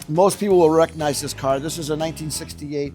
Most people will recognize this car. This is a 1968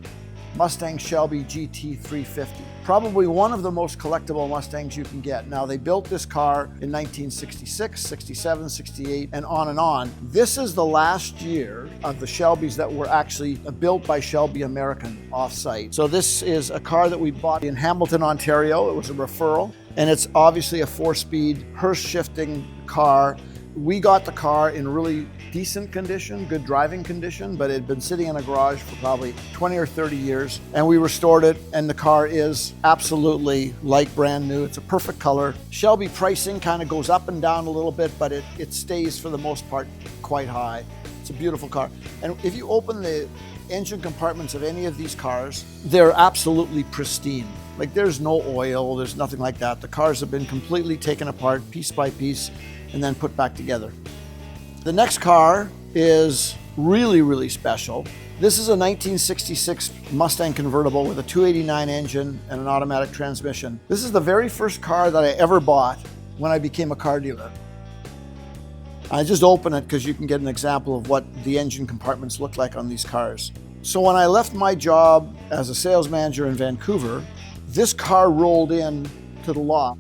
Mustang Shelby GT350. Probably one of the most collectible Mustangs you can get. Now, they built this car in 1966, 67, 68, and on. This is the last year of the Shelbys that were actually built by Shelby American off-site. So this is a car that we bought in Hamilton, Ontario. It was a referral, and it's obviously a 4-speed Hurst shifting car. We got the car in really decent condition, good driving condition, but it had been sitting in a garage for probably 20 or 30 years, and we restored it, and the car is absolutely like brand new. It's a perfect color. Shelby pricing kind of goes up and down a little bit, but it stays for the most part quite high. It's a beautiful car. And if you open the engine compartments of any of these cars, they're absolutely pristine. Like, there's no oil, there's nothing like that. The cars have been completely taken apart piece by piece and then put back together. The next car is really, really special. This is a 1966 Mustang Convertible with a 289 engine and an automatic transmission. This is the very first car that I ever bought when I became a car dealer. I just open it because you can get an example of what the engine compartments look like on these cars. So when I left my job as a sales manager in Vancouver, this car rolled in to the lot,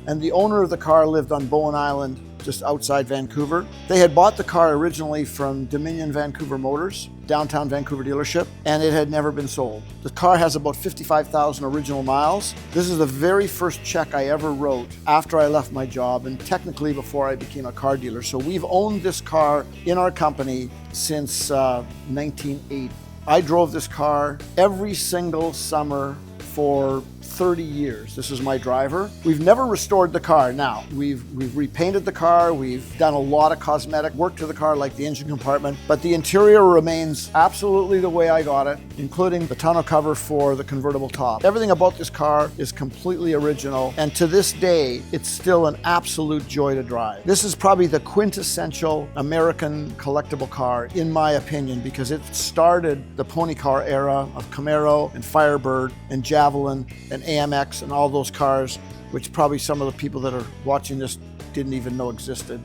and the owner of the car lived on Bowen Island, just outside Vancouver. They had bought the car originally from Dominion Vancouver Motors, downtown Vancouver dealership, and it had never been sold. The car has about 55,000 original miles. This is the very first check I ever wrote after I left my job, and technically before I became a car dealer. So we've owned this car in our company since 1980. I drove this car every single summer for 30 years. This is my driver. We've never restored the car. Now, we've repainted the car, we've done a lot of cosmetic work to the car, like the engine compartment, but the interior remains absolutely the way I got it, including the tonneau cover for the convertible top. Everything about this car is completely original, and to this day, it's still an absolute joy to drive. This is probably the quintessential American collectible car, in my opinion, because it started the pony car era of Camaro and Firebird and Javelin and AMX and all those cars, which probably some of the people that are watching this didn't even know existed.